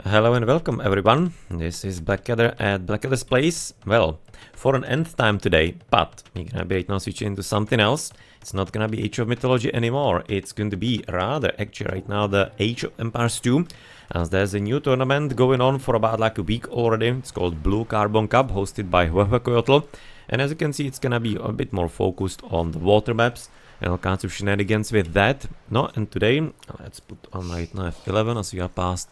Hello and welcome everyone. This is Blackadder at Blackadder's Place. Well, for an end time today, but we're gonna be right now switching into something else. It's not gonna be Age of Mythology anymore. It's going to be rather actually right now the Age of Empires 2. As there's a new tournament going on for about like a week already. It's called Blue Carbon Cup, hosted by mYi.FreakinAndy. And as you can see, it's gonna be a bit more focused on the water maps and all kinds of shenanigans with that. No, and today, let's put on right now F11 as we are past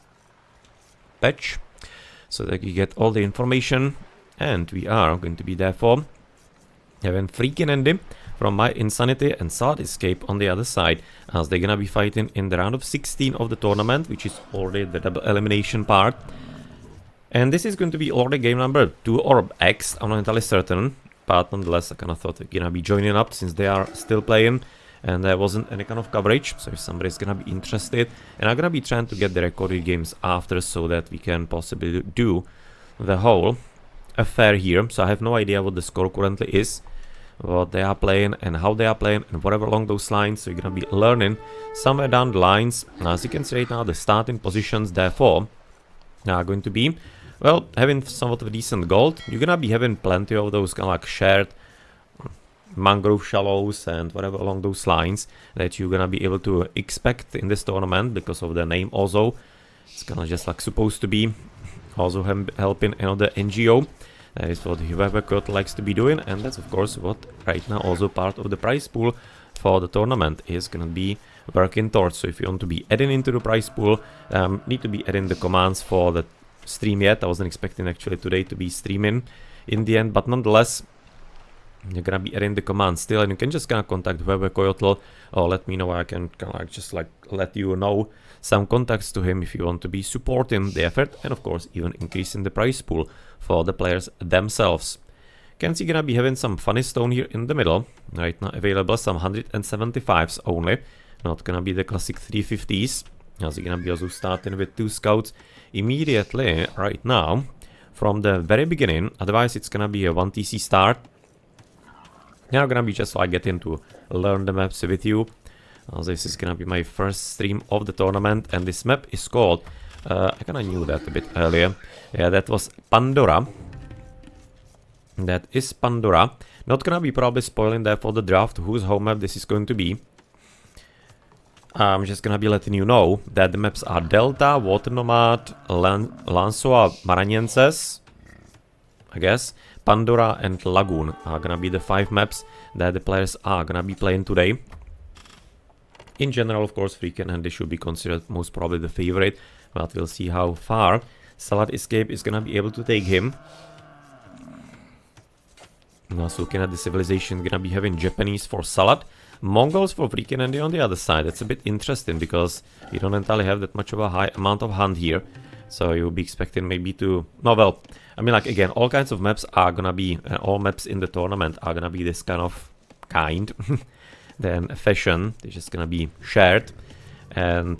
patch, so that you get all the information. And we are going to be therefore having FreakinAndy from mYi.Insanity and SaladEsc on the other side, as they're gonna be fighting in the round of 16 of the tournament, which is already the double elimination part. And this is going to be already game number 2 or X, I'm not entirely certain, but nonetheless I kind of thought they're gonna be joining up since they are still playing and there wasn't any kind of coverage. So if somebody's gonna be interested, and I'm gonna be trying to get the recorded games after so that we can possibly do the whole affair here. So I have no idea what the score currently is, what they are playing and how they are playing and whatever along those lines. So you're gonna be learning somewhere down the lines. Now, as you can see right now, the starting positions therefore are going to be, well, having somewhat of decent gold. You're gonna be having plenty of those kind of like shared mangrove shallows and whatever along those lines that you're gonna be able to expect in this tournament because of the name also. It's kind of just like supposed to be also helping another NGO. That is what whoever Kurt likes to be doing, and that's of course what right now also part of the prize pool for the tournament is gonna be working towards. So if you want to be adding into the prize pool, need to be adding the commands for the stream yet. I wasn't expecting actually today to be streaming in the end, but nonetheless you're gonna be adding the command still, and you can just kind of contact whoever Coyotl or let me know. I can kind of like just like let you know some contacts to him if you want to be supporting the effort, and of course even increasing the prize pool for the players themselves. Can see gonna be having some funny stone here in the middle right now available, some 175s only, not gonna be the classic 350s, as you're gonna be also starting with 2 scouts immediately right now from the very beginning. Otherwise it's gonna be a 1 TC start. Now I'm gonna be just like getting to learn the maps with you. This is gonna be my first stream of the tournament, and this map is called, I kinda knew that a bit earlier. Yeah, that was Pandora. That is Pandora. Not gonna be probably spoiling there for the draft whose home map this is going to be. I'm just gonna be letting you know that the maps are Delta, Water Nomad, Lansoa Maranhenses, I guess, Pandora and Lagoon are gonna be the 5 maps that the players are gonna be playing today. In general, of course, FreakinAndy should be considered most probably the favorite, but we'll see how far SaladEsc is gonna be able to take him. Now, so looking at the Civilization, gonna be having Japanese for Salad, Mongols for FreakinAndy on the other side. That's a bit interesting because you don't entirely have that much of a high amount of hand here. So you'll be expecting maybe to, no, well, I mean, like, again, all kinds of maps are gonna be, all maps in the tournament are gonna be this kind of then fashion. They're just gonna be shared and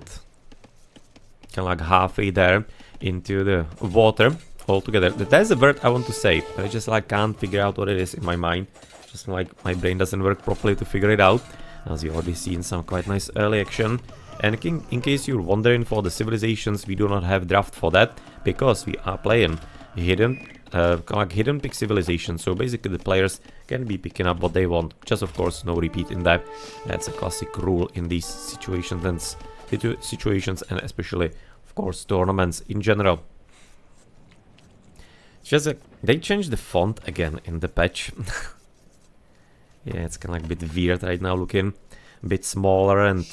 kind of like halfway there into the water altogether. That's the word I want to say, but I just like can't figure out what it is in my mind. Just like my brain doesn't work properly to figure it out, as you already seen some quite nice early action. And in case you're wondering, for the Civilisations, we do not have draft for that because we are playing hidden, like hidden pick Civilization. So basically the players can be picking up what they want. Just of course no repeat in that. That's a classic rule in these situations and especially of course tournaments in general. It's just they changed the font again in the patch. Yeah, it's kind of like a bit weird right now, looking a bit smaller and...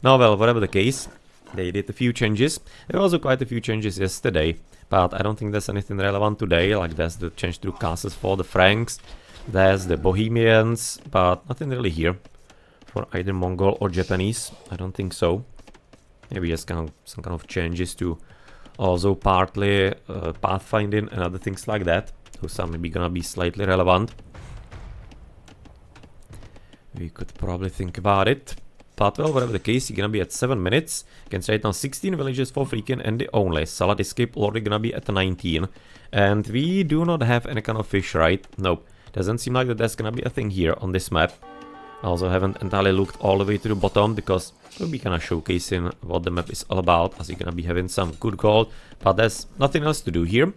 No, well, whatever the case, they did a few changes. There were also quite a few changes yesterday, but I don't think there's anything relevant today. Like there's the change to castles for the Franks, there's the Bohemians, but nothing really here for either Mongol or Japanese. I don't think so. Maybe just kind of some kind of changes to also partly pathfinding and other things like that. So some maybe gonna be slightly relevant. We could probably think about it. But well, whatever the case, you're gonna be at 7 minutes. You can say right now 16 villages for FreakinAndy only. SaladEsc already gonna be at 19. And we do not have any kind of fish, right? Nope. Doesn't seem like that there's gonna be a thing here on this map. Also haven't entirely looked all the way to the bottom because we'll be kind of showcasing what the map is all about, as you're gonna be having some good gold, but there's nothing else to do here.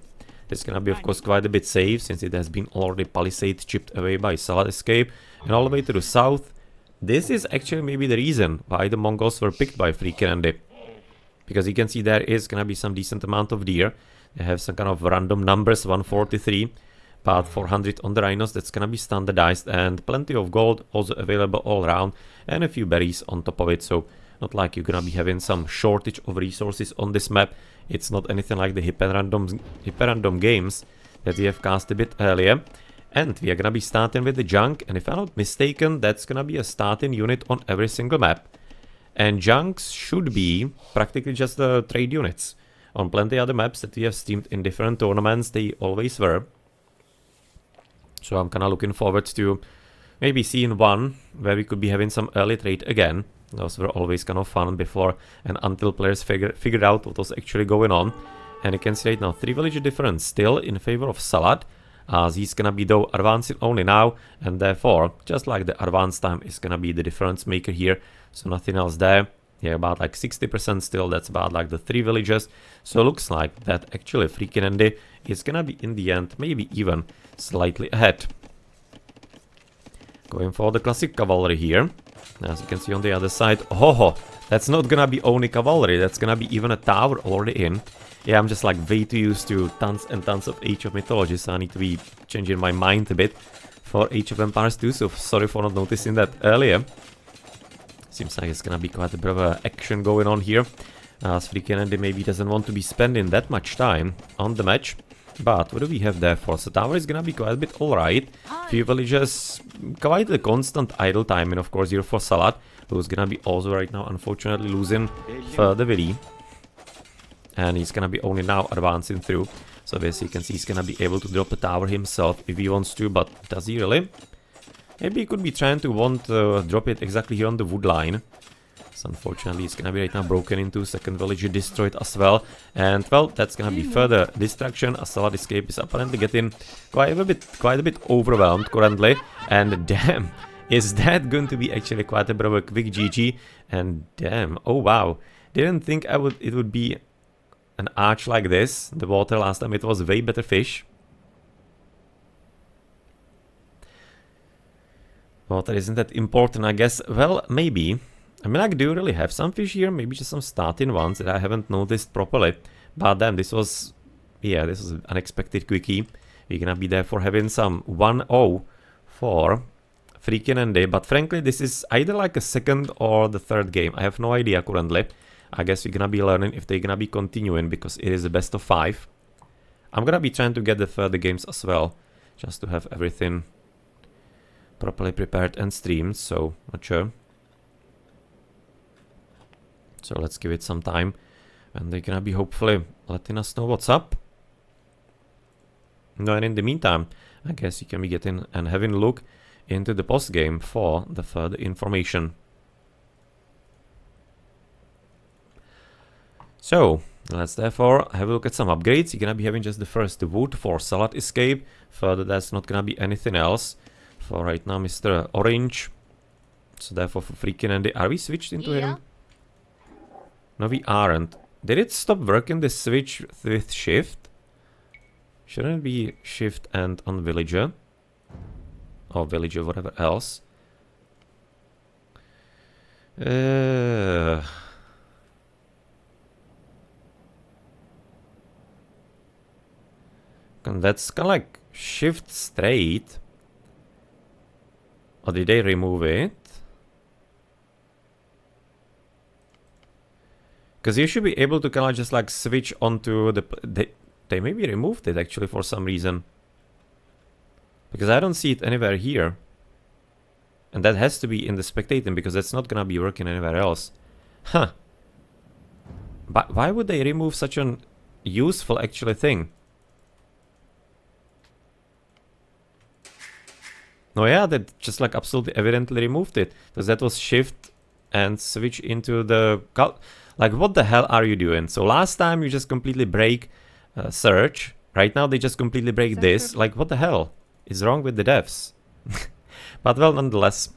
It's gonna be of course quite a bit safe since it has been already palisade chipped away by SaladEsc, and all the way to the south. This is actually maybe the reason why the Mongols were picked by FreakinAndy, because you can see there is gonna be some decent amount of deer. They have some kind of random numbers, 143. But 400 on the rhinos, that's gonna be standardized, and plenty of gold also available all around, and a few berries on top of it, so not like you're gonna be having some shortage of resources on this map. It's not anything like the hyper-random games that we have cast a bit earlier. And we are gonna be starting with the junk, and if I'm not mistaken, that's gonna be a starting unit on every single map. And junks should be practically just the trade units. On plenty other maps that we have streamed in different tournaments, they always were. So I'm kind of looking forward to maybe seeing one where we could be having some early trade again. Those were always kind of fun before and until players figured out what was actually going on. And you can see right now 3 villager difference still in favor of Salad, as he's gonna be though advancing only now, and therefore just like the advance time is gonna be the difference maker here. So nothing else there. Yeah, about like 60% still, that's about like the 3 villagers. So looks like that actually FreakinAndy is gonna be in the end maybe even slightly ahead. Going for the classic cavalry here. As you can see on the other side, oh, that's not gonna be only cavalry, that's gonna be even a tower already in. Yeah, I'm just like way too used to tons and tons of Age of Mythology, so I need to be changing my mind a bit for Age of Empires 2, so sorry for not noticing that earlier. Seems like it's gonna be quite a bit of action going on here, as FreakinAndy maybe doesn't want to be spending that much time on the match. But what do we have there for? So tower is gonna be quite a bit alright. Few villagers, quite a constant idle time, and of course here for Salad, who's gonna be also right now unfortunately losing further Willy. And he's gonna be only now advancing through. So as you can see, he's gonna be able to drop the tower himself if he wants to, but does he really? Maybe he could be trying to drop it exactly here on the wood line. So unfortunately it's gonna be right now broken into, second village destroyed as well. And well, that's gonna be further distraction, as SaladEsc is apparently getting quite a bit overwhelmed currently. And damn, is that going to be actually quite a bit of a quick GG. And damn, oh wow, didn't think it would be an arch like this. The water last time it was way better fish. Water isn't that important, I guess. Well, maybe. I mean, I do really have some fish here, maybe just some starting ones that I haven't noticed properly. But then this was, yeah, this was an unexpected quickie. We're gonna be there for having some 1-0 for FreakinAndy. But frankly, this is either like a second or the third game. I have no idea currently. I guess we're gonna be learning if they're gonna be continuing, because it is a best of 5. I'm gonna be trying to get the further games as well, just to have everything properly prepared and streamed, so not sure. So let's give it some time, and they're gonna be hopefully letting us know what's up. No, and in the meantime, I guess you can be getting and having a look into the post game for the further information. So let's therefore have a look at some upgrades. You're gonna be having just the first wood for SaladEsc. Further, that's not gonna be anything else. For right now, Mr. Orange. So therefore for FreakinAndy, are we switched into him? No, we aren't. Did it stop working the switch with shift? Shouldn't it be shift and on villager? Or villager, whatever else. And that's kind of like shift straight. Or did they remove it? Because you should be able to kind of just like switch onto the... They maybe removed it actually for some reason. Because I don't see it anywhere here. And that has to be in the spectating, because that's not gonna be working anywhere else. Huh. But why would they remove such an useful actually thing? No, yeah, that just like absolutely evidently removed it. Because that was shift and switch into the... Like, what the hell are you doing? So last time you just completely break search. Right now they just completely break this. Like, what the hell is wrong with the devs? But well, nonetheless,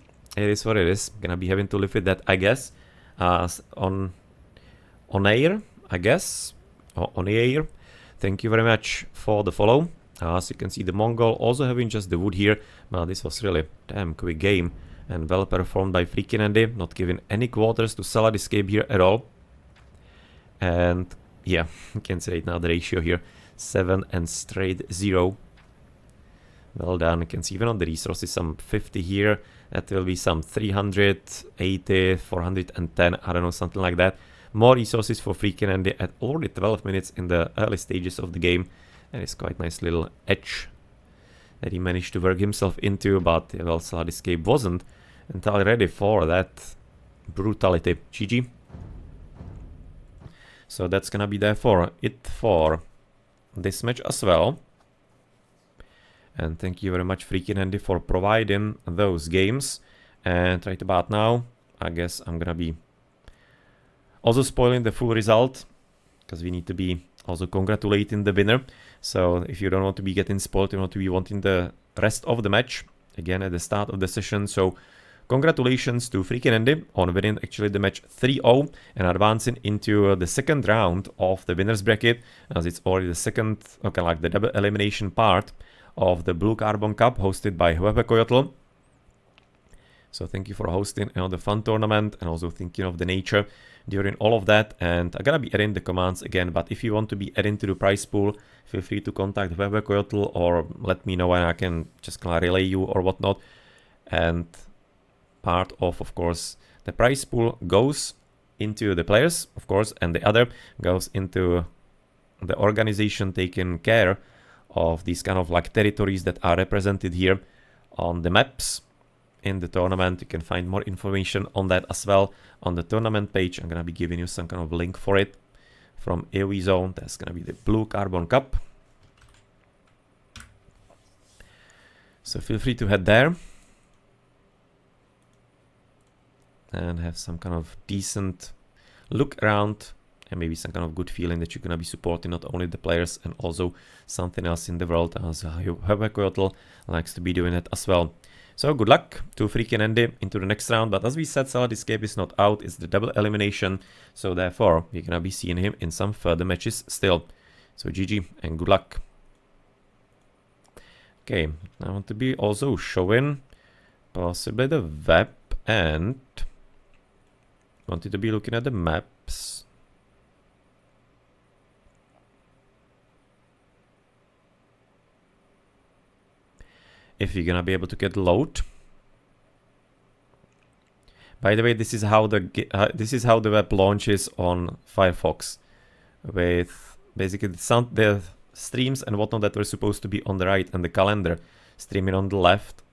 it is what it is. Gonna be having to live with that, I guess. On air, I guess. Or on air. Thank you very much for the follow. As you can see, the Mongol also having just the wood here. Well, this was really damn quick game. And well performed by FreakinAndy. Not giving any quarters to SaladEsc here at all. And yeah, you can say it now, the ratio here. 7 and straight 0. Well done. You can see even on the resources some 50 here. That will be some 380, 410, I don't know, something like that. More resources for FreakinAndy at already 12 minutes in the early stages of the game. And it's quite nice little edge that he managed to work himself into, but well, SaladEsc wasn't entirely ready for that brutality. GG. So that's gonna be therefore it for this match as well. And thank you very much, FreakinAndy, for providing those games. And right about now, I guess I'm gonna be also spoiling the full result, because we need to be also congratulating the winner. So if you don't want to be getting spoiled, you want to be wanting the rest of the match again at the start of the session. So congratulations to FreakinAndy on winning actually the match 3-0 and advancing into the second round of the winners bracket, as it's already the second, okay, like the double elimination part of the Blue Carbon Cup hosted by mYi.FreakinAndy. So thank you for hosting the fun tournament and also thinking of the nature during all of that. And I'm gonna be adding the commands again, but if you want to be adding to the prize pool, feel free to contact mYi.FreakinAndy or let me know and I can just kind of relay you or whatnot. And part of course, the prize pool goes into the players, of course, and the other goes into the organization taking care of these kind of like territories that are represented here on the maps in the tournament. You can find more information on that as well on the tournament page. I'm gonna be giving you some kind of link for it from AoE Zone. That's gonna be the Blue Carbon Cup. So feel free to head there and have some kind of decent look around and maybe some kind of good feeling that you're gonna be supporting not only the players and also something else in the world, as mYi.FreakinAndy likes to be doing it as well. So good luck to FreakinAndy into the next round, but as we said, SaladEsc is not out, it's the double elimination, so therefore we're gonna be seeing him in some further matches still. So GG and good luck. Okay, I want to be also showing possibly the web and wanted to be looking at the maps. If you're gonna be able to get load. By the way, this is how the web launches on Firefox, with basically the streams and whatnot that were supposed to be on the right and the calendar streaming on the left.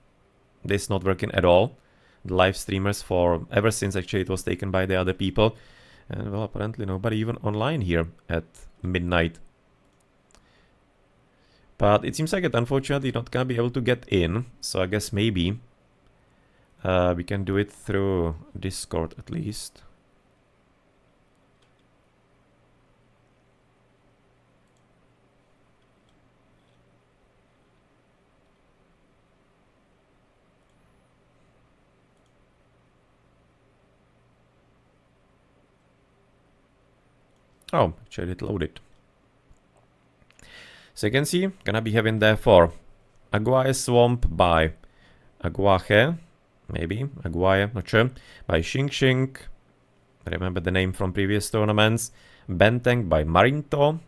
This not working at all. The live streamers for ever since actually it was taken by the other people, and well, apparently nobody even online here at midnight. But it seems like it unfortunately not gonna be able to get in, so I guess maybe we can do it through Discord at least. Oh, actually it loaded. So you can see, gonna be having therefore Aguaye Swamp by Aguaje, maybe, Aguaye, not sure, by Xing Xing, remember the name from previous tournaments, Benteng by Marinto,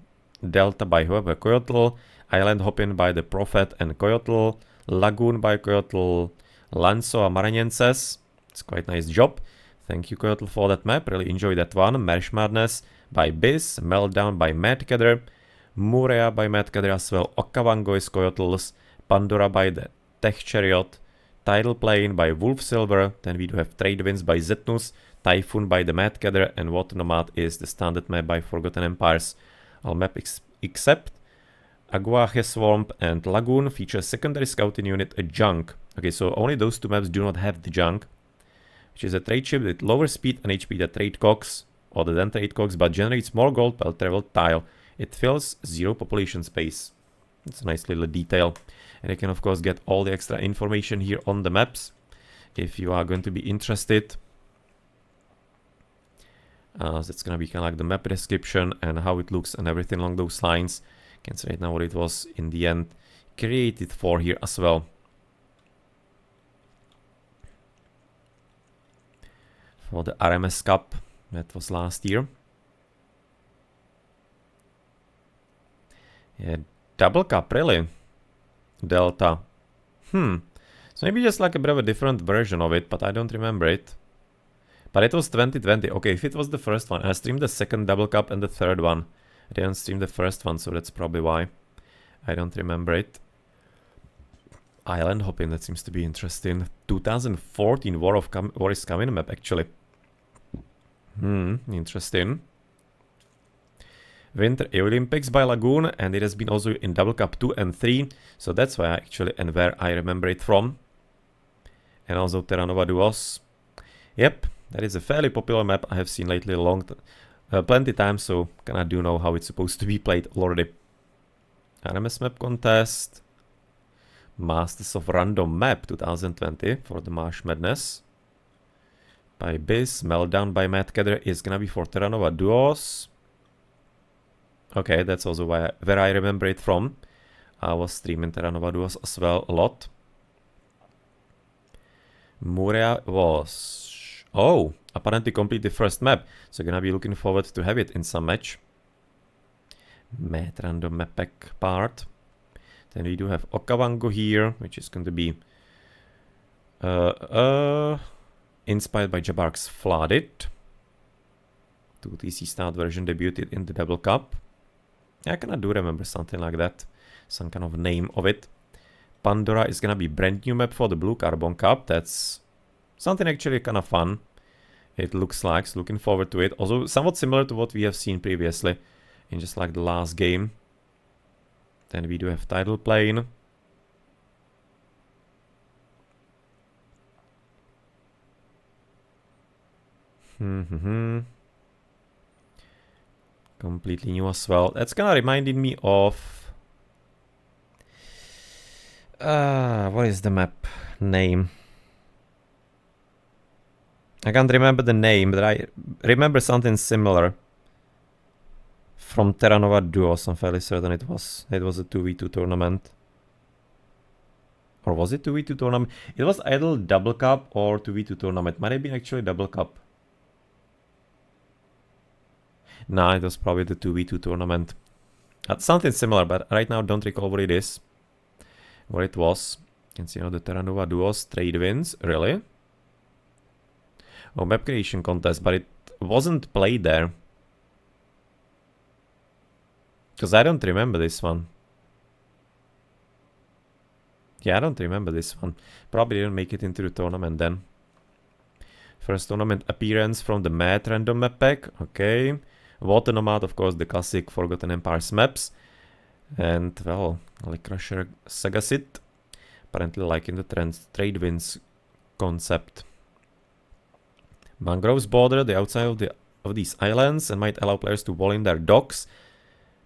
Delta by mYi.FreakinAndy, Island Hopping by the Prophet and Coyotl, Lagoon by Coyotl, Lanzo Amaranenses, it's quite nice job, thank you Coyotl for that map, really enjoyed that one, Marsh Madness by Biz, Meltdown by Madkadder, Murea by Madkadder as well, Okavango is Coyotls, Pandora by the Tech Chariot, Tidal Plane by Wolf Silver, then we do have Trade Winds by Zetnus, Typhoon by the Madkadder, and Water Nomad is the standard map by Forgotten Empires. All map except Aguaje Swamp and Lagoon feature secondary scouting unit, a junk. Okay, so only those two maps do not have the junk, which is a trade ship with lower speed and HP than trade cogs, other than trade cogs, but generates more gold per traveled tile. It fills 0 population space. It's a nice little detail. And you can of course get all the extra information here on the maps. if you are going to be interested. So it's gonna be kind of like the map description and how it looks and everything along those lines. You can see right now what it was in the end created for here as well. For the RMS Cup, that was last year. Yeah, double cup, really? Delta. So maybe just like a bit of a different version of it, but I don't remember it. But it was 2020. Okay, if it was the first one, I streamed the second double cup and the third one. I didn't stream the first one, so that's probably why. I don't remember it. Island hopping, that seems to be interesting. 2014 War is Coming map, actually. Interesting. Winter Olympics by Lagoon, and it has been also in Double Cup 2 and 3, so that's why and where I remember it from. And also Terra Nova Duos. Yep, that is a fairly popular map I have seen lately plenty times, so kinda do know how it's supposed to be played already. RMS map contest. Masters of Random Map 2020 for the Marsh Madness. By Biz, Meltdown by Matt Kedder is gonna be for Terra Nova Duos. Okay, that's also where I remember it from. I was streaming Terra Nova Duos as well a lot. Muria was... Oh, apparently complete the first map. So gonna be looking forward to have it in some match. Matt Random Map Pack part. Then we do have Okavango here, which is going to be inspired by Jabark's Flooded. 2TC start version debuted in the Double Cup. Yeah, I kinda do remember something like that. Some kind of name of it. Pandora is gonna be brand new map for the Blue Carbon Cup. That's something actually kind of fun. It looks like, so looking forward to it. Also somewhat similar to what we have seen previously in just like the last game. Then we do have Tidal Plane. Completely new as well. That's kind of reminded me of... what is the map name? I can't remember the name, but I remember something similar. From Terra Nova Duos, I'm fairly certain it was a 2v2 tournament. Or was it 2v2 tournament? It was either Double Cup or 2v2 tournament. Might have been actually Double Cup. Nah, it was probably the 2v2 tournament. Something similar, but right now don't recall what it is. What it was. You can see now the Terra Nova Duos trade wins. Really? Oh, map creation contest, but it wasn't played there. Because I don't remember this one. Yeah, I don't remember this one. Probably didn't make it into the tournament then. First tournament appearance from the Mad Random Map Pack. Okay. Water Nomad, of course, the classic Forgotten Empires maps. And, well, like Crusher Sagasit. Apparently liking the trade winds concept. Mangroves border the outside of these islands and might allow players to wall in their docks.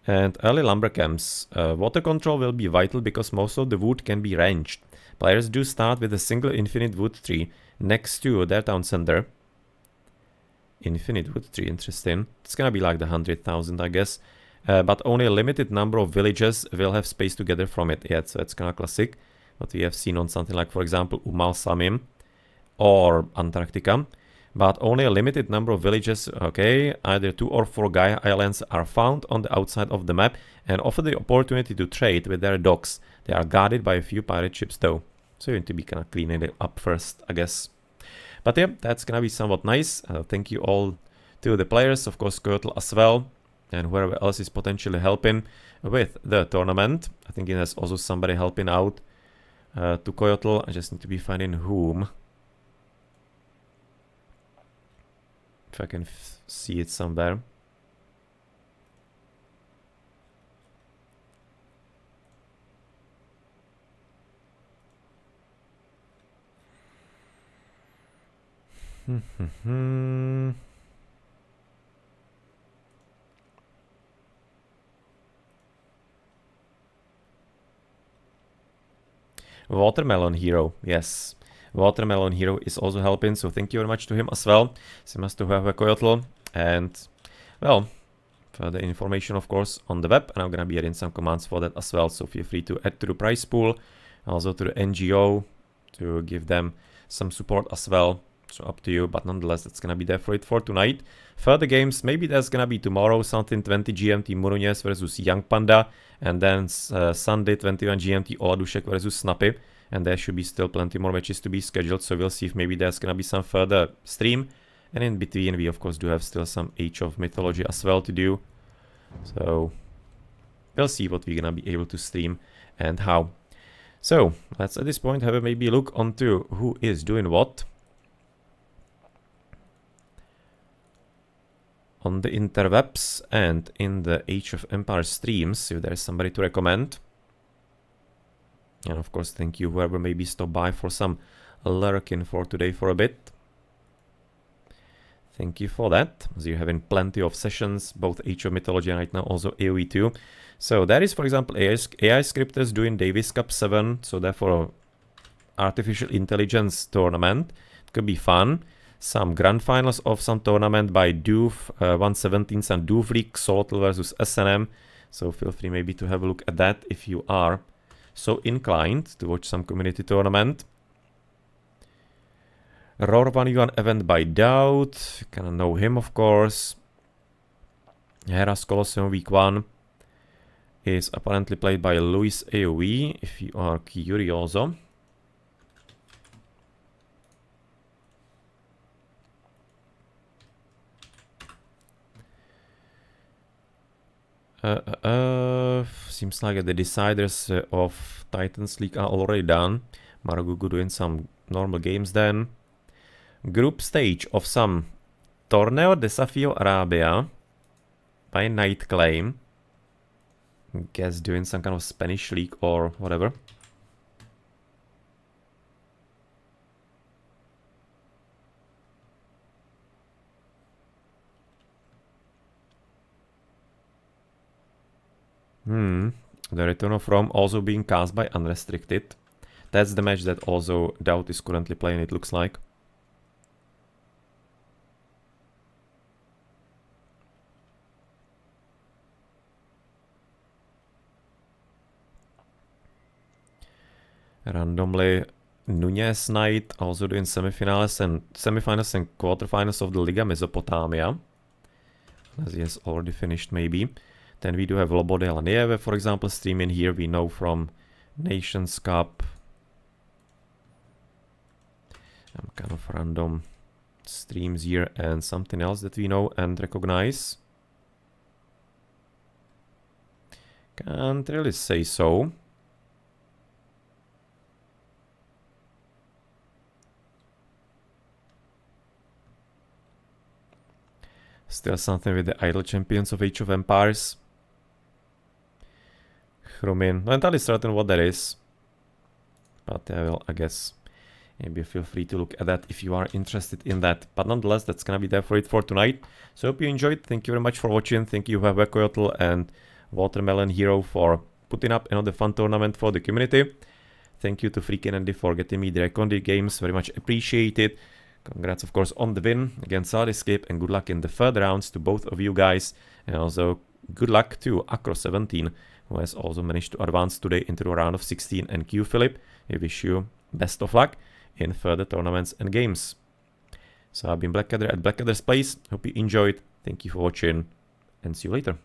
And early lumber camps. Water control will be vital because most of the wood can be ranged. Players do start with a single infinite wood tree next to their town center. Infinite wood tree, interesting. It's gonna be like the 100,000, I guess. But only a limited number of villages will have space to gather from it yet, so it's kinda classic. What we have seen on something like, for example, Umal Samim or Antarctica. But only a limited number of villages, okay, either 2 or 4 Gaia Islands are found on the outside of the map and offer the opportunity to trade with their docks. They are guarded by a few pirate ships though, so you need to be kind of cleaning it up first, I guess. But yeah, that's gonna be somewhat nice. Thank you all to the players, of course Kurtle as well, and whoever else is potentially helping with the tournament. I think there's also somebody helping out to Coyotl. I just need to be finding whom. If I can see it somewhere. Watermelon Hero, yes. watermelonhero is also helping, so thank you very much to him as well. Simas to have a coyotl, and well, further information of course on the web, and I'm gonna be adding some commands for that as well, so feel free to add to the prize pool, also to the NGO to give them some support as well. So up to you, but nonetheless, it's gonna be there for it for tonight. Further games, maybe there's gonna be tomorrow something 20 GMT Murunes versus Young Panda, and then Sunday 21 GMT Oladushek versus Snappy, and there should be still plenty more matches to be scheduled, so we'll see if maybe there's gonna be some further stream. And in between, we of course do have still some Age of Mythology as well to do, so we'll see what we're gonna be able to stream and how. So let's at this point have a maybe look onto who is doing what on the interwebs and in the Age of Empires streams, if there's somebody to recommend. And of course, thank you whoever maybe stopped by for some lurking for today for a bit. Thank you for that, as you're having plenty of sessions, both Age of Mythology and right now also AoE 2. So there is, for example, AI scripters doing Davis Cup 7, so therefore artificial intelligence tournament. It could be fun. Some grand finals of some tournament by Doof 117 and Doof League, Solotl versus SNM. So feel free maybe to have a look at that if you are so inclined to watch some community tournament. Roar 1v1 event by Doubt, kinda know him of course. Heras Colosseum week 1 is apparently played by Luis AoE, if you are curioso. Seems like the deciders of Titans League are already done. Maragugu doing some normal games then. Group stage of some Torneo Desafío Arabia by Night Claim. Guess doing some kind of Spanish league or whatever. The Return of Rome also being cast by Unrestricted. That's the match that also Doubt is currently playing, it looks like. Randomly, Nunez Knight also doing semifinals and quarterfinals of the Liga Mesopotamia, as he has already finished maybe. Then we do have Lobo de la Nieve, for example, streaming here. We know from Nations Cup. Kind of random streams here and something else that we know and recognize. Can't really say so. Still something with the Idle Champions of Age of Empires. Chromin. Not entirely certain what that is. But I will, I guess, maybe feel free to look at that if you are interested in that. But nonetheless, that's gonna be there for it for tonight. So hope you enjoyed. Thank you very much for watching. Thank you, Coyotl and watermelonhero for putting up another fun tournament for the community. Thank you to FreakinAndy for getting me the Recondi games. Very much appreciated. Congrats, of course, on the win against SaladEsc, and good luck in the further rounds to both of you guys. And also good luck to Acro17, who has also managed to advance today into the round of 16, and Q Philip. I wish you best of luck in further tournaments and games. So I've been Blackadder at Blackadder's Place. Hope you enjoyed. Thank you for watching, and see you later.